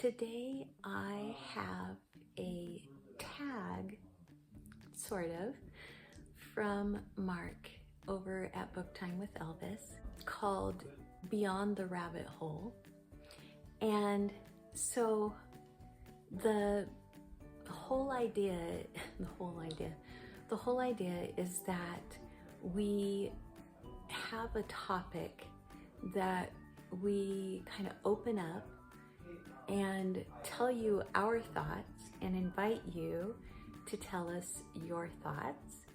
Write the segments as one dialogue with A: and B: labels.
A: Today I have a tag, sort of, from Mark over at Book Time with Elvis called Beyond the Rabbit Hole. And so the whole idea is that we have a topic that we kind of open up and tell you our thoughts and invite you to tell us your thoughts.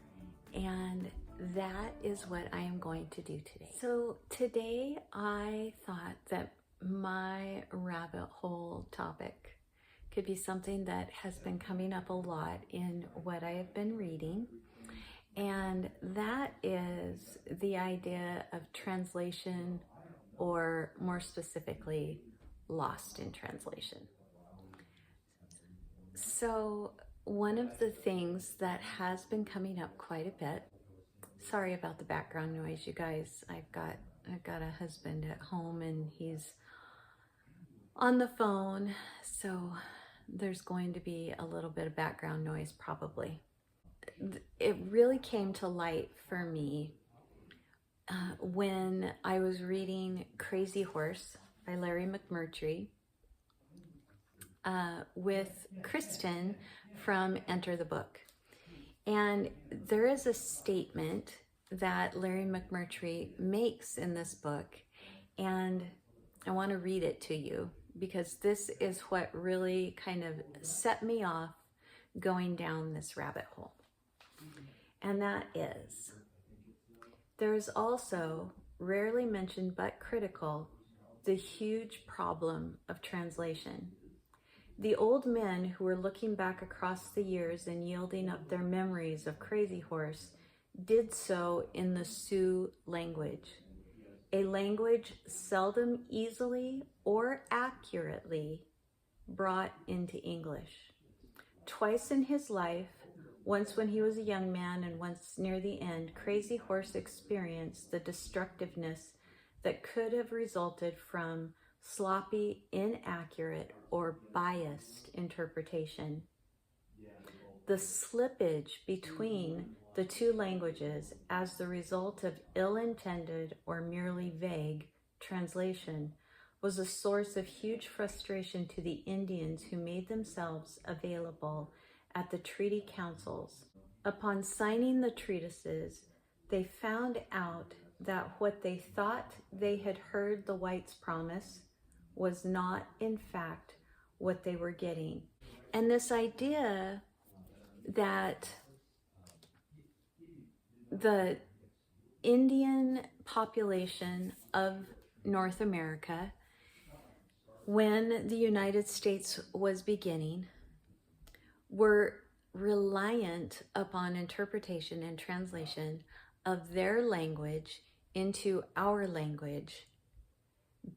A: And that is what I am going to do today. So today I thought that my rabbit hole topic could be something that has been coming up a lot in what I have been reading. And that is the idea of translation, or more specifically, lost in translation. So one of the things that has been coming up quite a bit, sorry about the background noise, you guys, I've got a husband at home and he's on the phone, so there's going to be a little bit of background noise probably. It really came to light for me when I was reading Crazy Horse by Larry McMurtry with Kristen from Enter the Book. And there is a statement that Larry McMurtry makes in this book, and I want to read it to you because this is what really kind of set me off going down this rabbit hole. And that is, there is also, rarely mentioned but critical, the huge problem of translation. The old men who were looking back across the years and yielding up their memories of Crazy Horse did so in the Sioux language, a language seldom easily or accurately brought into English. Twice in his life, once when he was a young man and once near the end, Crazy Horse experienced the destructiveness that could have resulted from sloppy, inaccurate, or biased interpretation. The slippage between the two languages as the result of ill-intended or merely vague translation was a source of huge frustration to the Indians who made themselves available at the treaty councils. Upon signing the treatises, they found out that what they thought they had heard the whites promise was not, in fact, what they were getting. And this idea that the Indian population of North America, when the United States was beginning, were reliant upon interpretation and translation of their language into our language,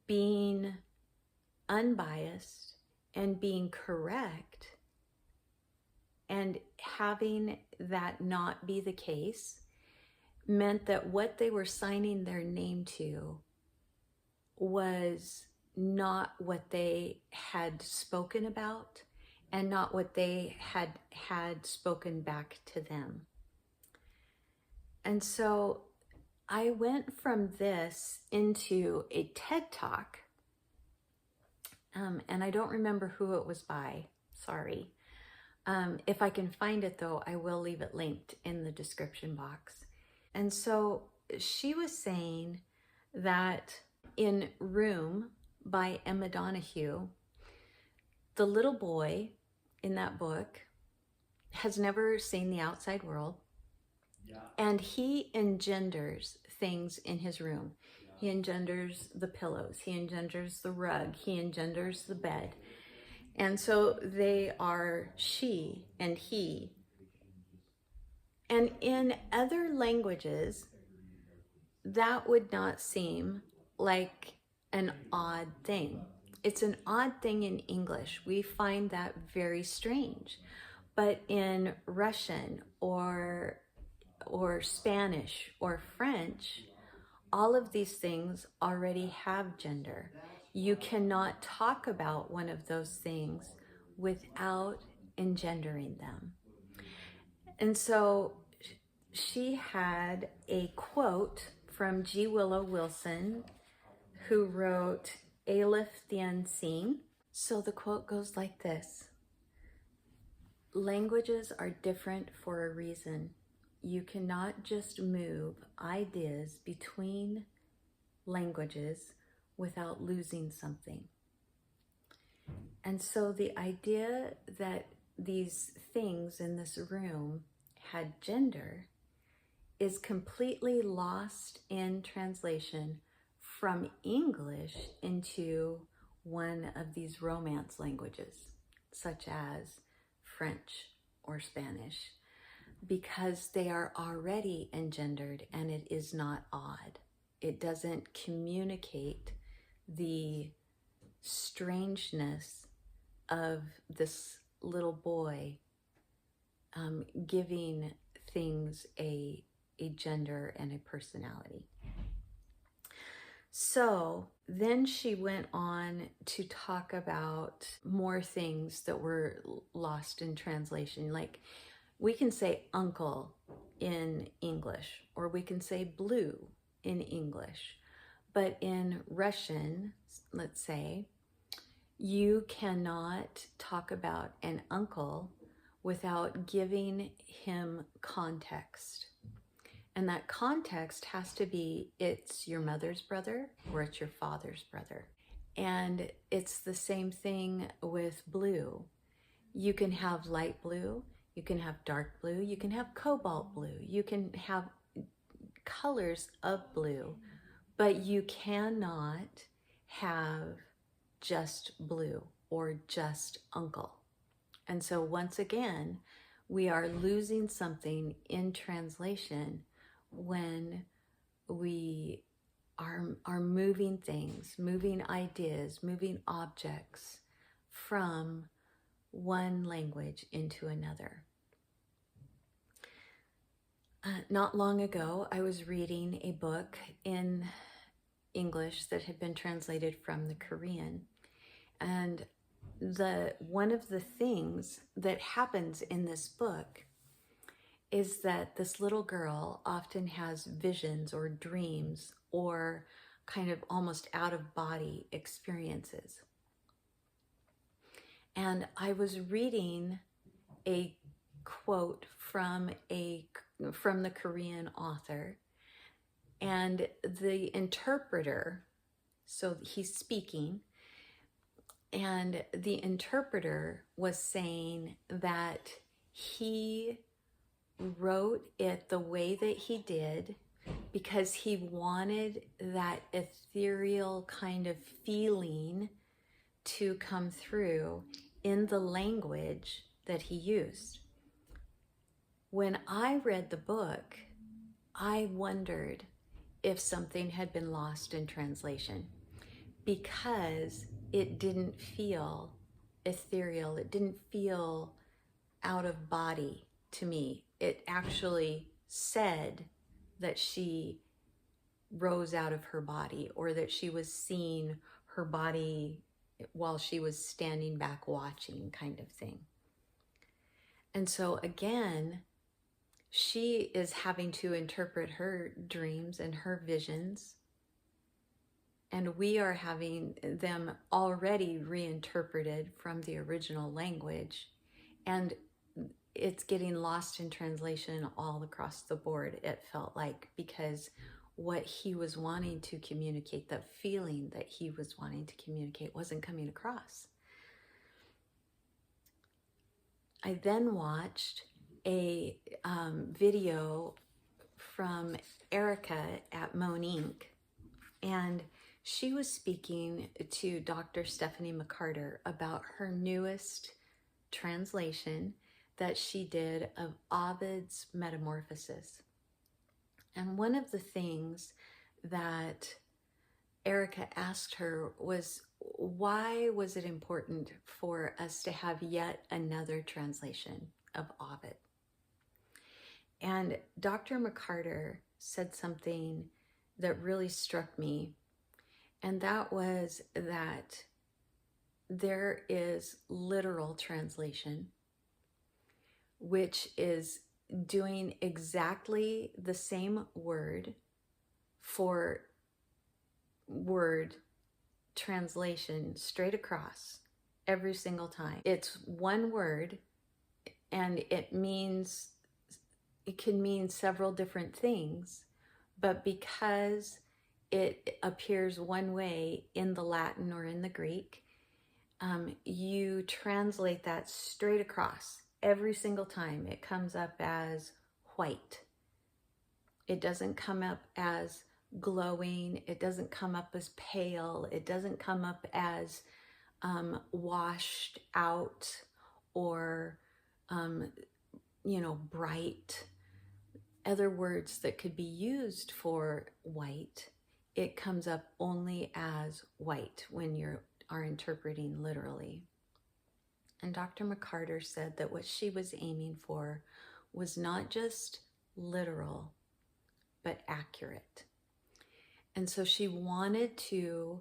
A: being unbiased and being correct, and having that not be the case meant that what they were signing their name to was not what they had spoken about and not what they had spoken back to them. And so I went from this into a TED Talk, and I don't remember who it was by, sorry. If I can find it though, I will leave it linked in the description box. And so she was saying that in Room by Emma Donoghue, the little boy in that book has never seen the outside world, and he engenders things in his room. He engenders the pillows, he engenders the rug, he engenders the bed. And so they are she and he. And in other languages, that would not seem like an odd thing. It's an odd thing in English. We find that very strange. But in Russian or Spanish or French, all of these things already have gender. You cannot talk about one of those things without engendering them. And so she had a quote from G. Willow Wilson, who wrote Alif the Unseen. So the quote goes like this: languages are different for a reason. You cannot just move ideas between languages without losing something. And so the idea that these things in this room had gender is completely lost in translation from English into one of these Romance languages, such as French or Spanish, because they are already engendered, and it is not odd. It doesn't communicate the strangeness of this little boy giving things a gender and a personality. So then she went on to talk about more things that were lost in translation. Like, we can say uncle in English, or we can say blue in English. But in Russian, let's say, you cannot talk about an uncle without giving him context. And that context has to be, it's your mother's brother or it's your father's brother. And it's the same thing with blue. You can have light blue, you can have dark blue, you can have cobalt blue, you can have colors of blue, but you cannot have just blue or just uncle. And so once again, we are losing something in translation when we are moving things, moving ideas, moving objects from one language into another. Not long ago, I was reading a book in English that had been translated from the Korean. And one of the things that happens in this book is that this little girl often has visions or dreams or kind of almost out of body experiences. And I was reading a quote from the Korean author, and the interpreter, so he's speaking, and the interpreter was saying that he wrote it the way that he did because he wanted that ethereal kind of feeling to come through in the language that he used. When I read the book, I wondered if something had been lost in translation, because it didn't feel ethereal. It didn't feel out of body to me. It actually said that she rose out of her body, or that she was seeing her body while she was standing back watching, kind of thing. And so again, she is having to interpret her dreams and her visions, and we are having them already reinterpreted from the original language, and it's getting lost in translation all across the board, it felt like, because what he was wanting to communicate, the feeling that he was wanting to communicate, wasn't coming across. I then watched a video from Erica at Monique, and she was speaking to Dr. Stephanie McCarter about her newest translation that she did of Ovid's Metamorphosis. And one of the things that Erica asked her was, why was it important for us to have yet another translation of Ovid? And Dr. McCarter said something that really struck me. And that was that there is literal translation, which is doing exactly the same word for word translation straight across every single time. It's one word and it can mean several different things, but because it appears one way in the Latin or in the Greek, you translate that straight across every single time. It comes up as white. It doesn't come up as glowing. It doesn't come up as pale. It doesn't come up as washed out or, bright. Other words that could be used for white, it comes up only as white when you are interpreting literally. And Dr. McCarter said that what she was aiming for was not just literal, but accurate. And so she wanted to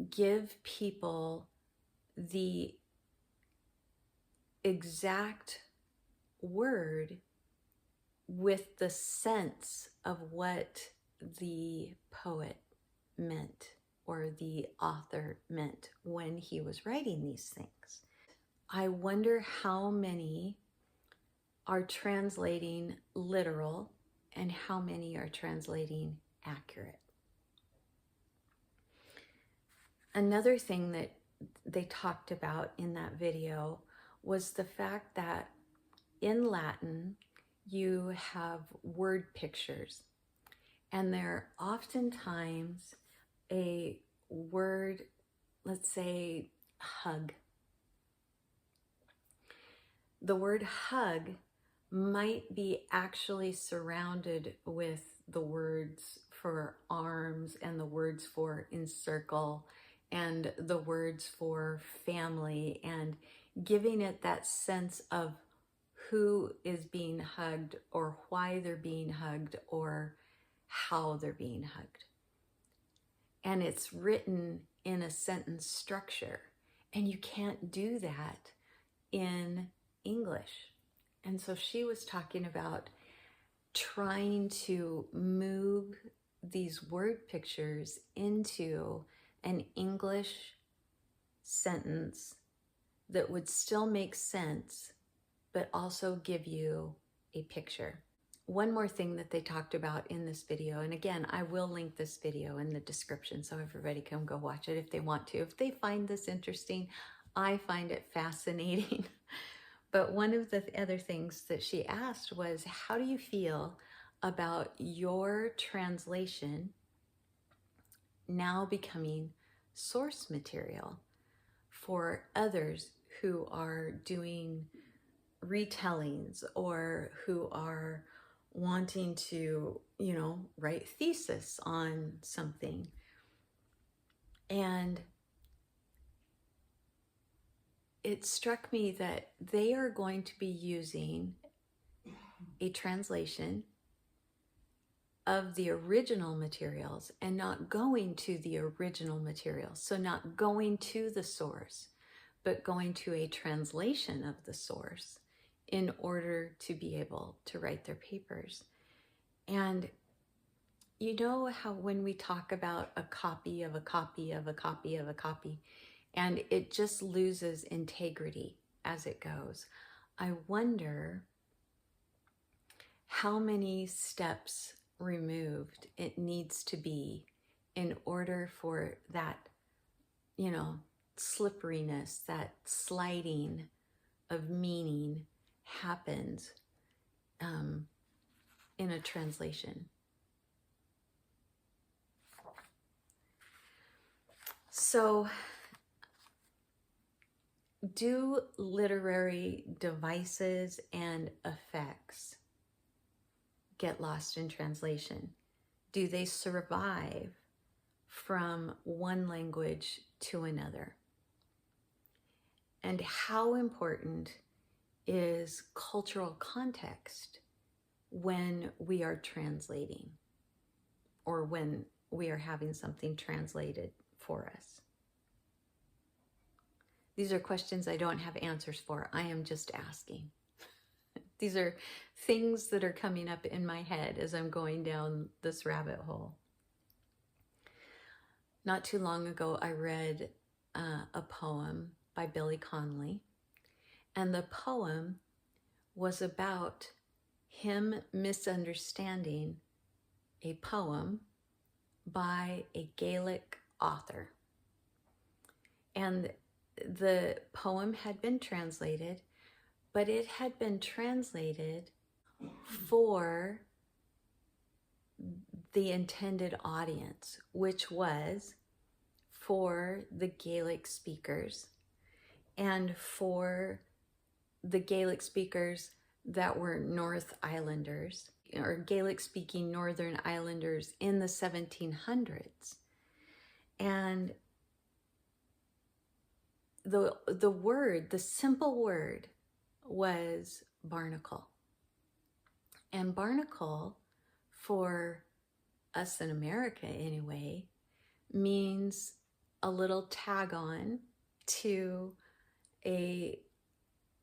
A: give people the exact word with the sense of what the poet meant or the author meant when he was writing these things. I wonder how many are translating literal and how many are translating accurate. Another thing that they talked about in that video was the fact that in Latin, you have word pictures, and they're oftentimes a word, let's say hug. The word hug might be actually surrounded with the words for arms and the words for encircle and the words for family, and giving it that sense of who is being hugged or why they're being hugged or how they're being hugged. And it's written in a sentence structure, and you can't do that in English. And so she was talking about trying to move these word pictures into an English sentence that would still make sense, but also give you a picture. One more thing that they talked about in this video, and again, I will link this video in the description so everybody can go watch it if they want to. If they find this interesting, I find it fascinating. But one of the other things that she asked was, how do you feel about your translation now becoming source material for others who are doing retellings or who are wanting to, write thesis on something? And it struck me that they are going to be using a translation of the original materials and not going to the original materials. So not going to the source, but going to a translation of the source in order to be able to write their papers. And you know how when we talk about a copy of a copy of a copy of a copy, and it just loses integrity as it goes, I wonder how many steps removed it needs to be in order for that, slipperiness, that sliding of meaning happens in a translation. So, do literary devices and effects get lost in translation? Do they survive from one language to another? And how important is cultural context when we are translating, or when we are having something translated for us? These are questions I don't have answers for. I am just asking. These are things that are coming up in my head as I'm going down this rabbit hole. Not too long ago, I read a poem by Billy Connolly, and the poem was about him misunderstanding a poem by a Gaelic author. And the poem had been translated, but it had been translated for the intended audience, which was for the Gaelic speakers, and for the Gaelic speakers that were North Islanders, or Gaelic-speaking Northern Islanders in the 1700s. And the word, the simple word, was barnacle. And barnacle, for us in America anyway, means a little tag on to a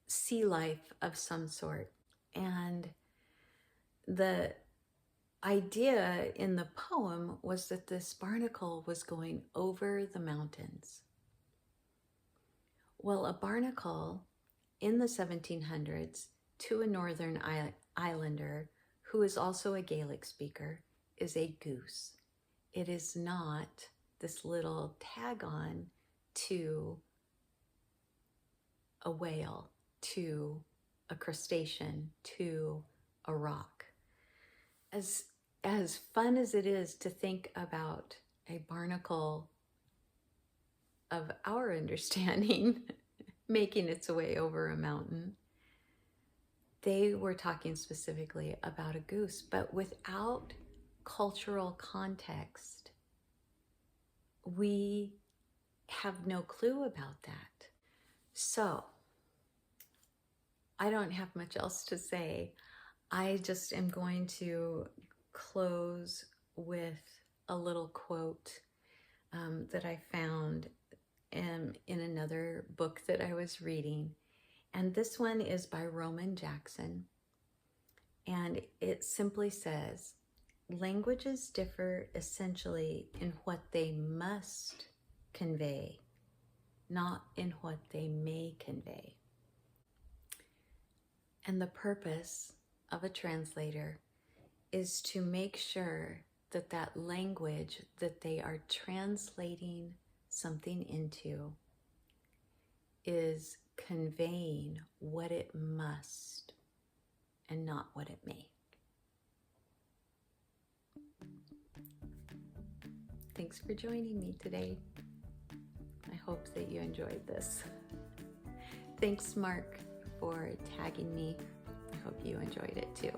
A: sea life of some sort. And the idea in the poem was that this barnacle was going over the mountains. Well, a barnacle in the 1700s to a Northern Islander who is also a Gaelic speaker is a goose. It is not this little tag on to a whale, to a crustacean, to a rock. As fun as it is to think about a barnacle of our understanding making its way over a mountain, they were talking specifically about a goose, but without cultural context, we have no clue about that. So I don't have much else to say. I just am going to close with a little quote that I found in another book that I was reading. And this one is by Roman Jackson. And it simply says, languages differ essentially in what they must convey, not in what they may convey. And the purpose of a translator is to make sure that that language that they are translating something into is conveying what it must and not what it may. Thanks for joining me today. I hope that you enjoyed this. Thanks, Mark, for tagging me. I hope you enjoyed it too.